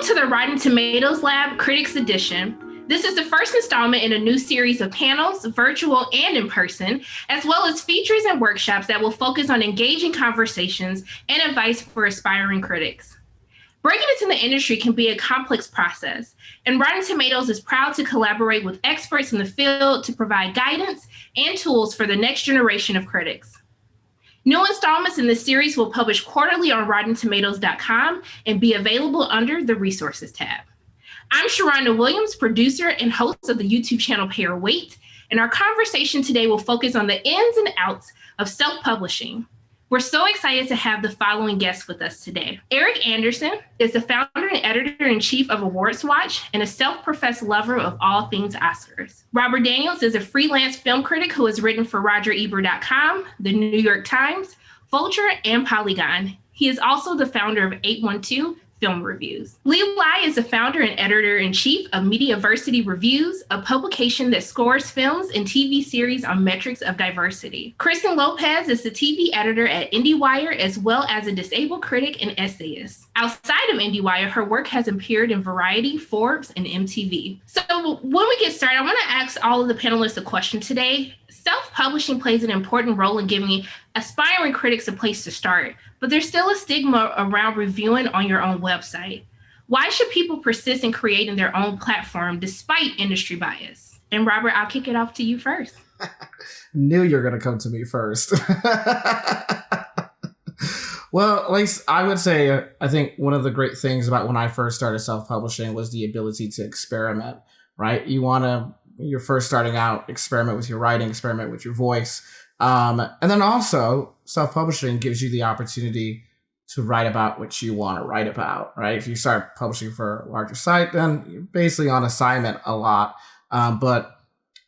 Welcome to the Rotten Tomatoes Lab Critics Edition. This is the first installment in a new series of panels, virtual and in person, as well as features and workshops that will focus on engaging conversations and advice for aspiring critics. Breaking into the industry can be a complex process, and Rotten Tomatoes is proud to collaborate with experts in the field to provide guidance and tools for the next generation of critics. New installments in this series will publish quarterly on RottenTomatoes.com and be available under the Resources tab. I'm Sharronda Williams, producer and host of the YouTube channel Pair Weight, and our conversation today will focus on the ins and outs of self-publishing. We're so excited to have the following guests with us today. Eric Anderson is the founder and editor-in-chief of Awards Watch and a self-professed lover of all things Oscars. Robert Daniels is a freelance film critic who has written for RogerEbert.com, the New York Times, Vulture, and Polygon. He is also the founder of 812 Film Reviews. Lee Lai is the founder and editor-in-chief of Mediaversity Reviews, a publication that scores films and TV series on metrics of diversity. Kristen Lopez is the TV editor at IndieWire, as well as a disabled critic and essayist. Outside of IndieWire, her work has appeared in Variety, Forbes, and MTV. So when we get started, I want to ask all of the panelists a question today. Self-publishing plays an important role in giving aspiring critics a place to start, but there's still a stigma around reviewing on your own website. Why should people persist in creating their own platform despite industry bias? And Robert, I'll kick it off to you first. Knew you were going to come to me first. Well, at least I would say, I think one of the great things about when I first started self-publishing was the ability to experiment, right? You're first starting out, experiment with your writing, experiment with your voice. And then also self-publishing gives you the opportunity to write about what you want to write about, right? If you start publishing for a larger site, then you're basically on assignment a lot. But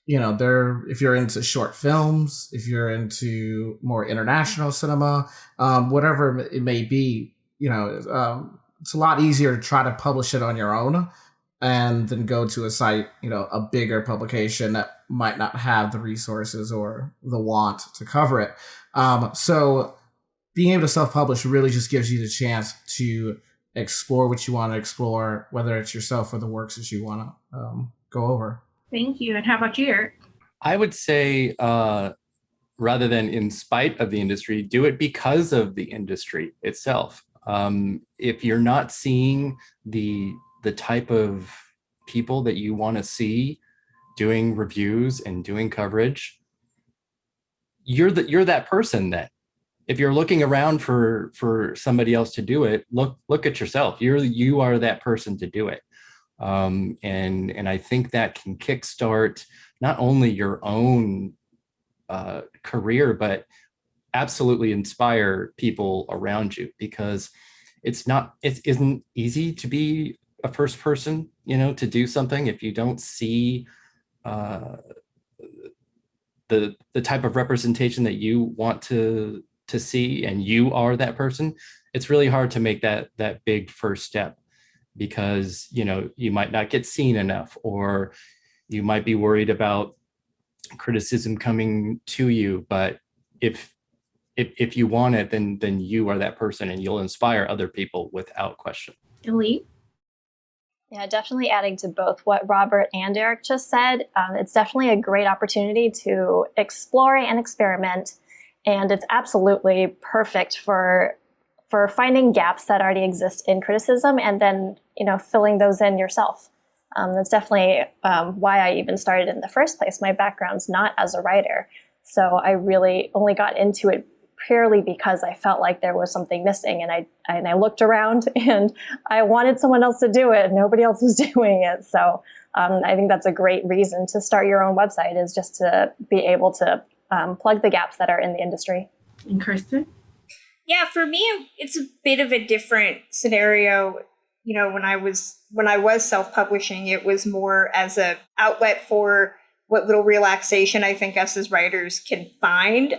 if you're into short films, if you're into more international cinema, whatever it may be, it's a lot easier to try to publish it on your own and then go to a site, a bigger publication that might not have the resources or the want to cover it. So being able to self-publish really just gives you the chance to explore what you want to explore, whether it's yourself or the works that you want to go over. Thank you. And how about you, Eric? I would say, rather than in spite of the industry, do it because of the industry itself. If you're not seeing the type of people that you want to see doing reviews and doing coverage, you're that person then. If you're looking around for somebody else to do it, look at yourself. You are that person to do it. And I think that can kickstart not only your own career, but absolutely inspire people around you, because it isn't easy to be a first person, to do something if you don't see the type of representation that you want to see, and you are that person. It's really hard to make that big first step, because you might not get seen enough, or you might be worried about criticism coming to you. But if you want it, then you are that person, and you'll inspire other people without question. Elite? Yeah, definitely adding to both what Robert and Eric just said. It's definitely a great opportunity to explore and experiment, and it's absolutely perfect for finding gaps that already exist in criticism, and then filling those in yourself. That's definitely why I even started in the first place. My background's not as a writer, so I really only got into it purely because I felt like there was something missing, and I looked around and I wanted someone else to do it, and nobody else was doing it. So I think that's a great reason to start your own website, is just to be able to plug the gaps that are in the industry. And Kristen? Yeah, for me, it's a bit of a different scenario. When I was self-publishing, it was more as an outlet for what little relaxation I think us as writers can find.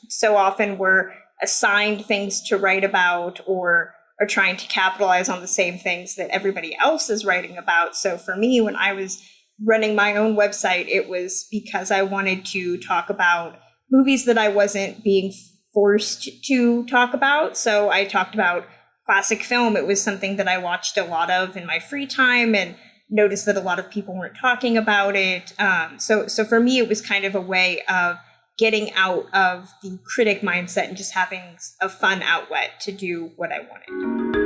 So often we're assigned things to write about, or are trying to capitalize on the same things that everybody else is writing about. So for me, when I was running my own website, it was because I wanted to talk about movies that I wasn't being forced to talk about. So I talked about classic film, it was something that I watched a lot of in my free time and noticed that a lot of people weren't talking about it. So for me, it was kind of a way of getting out of the critic mindset and just having a fun outlet to do what I wanted.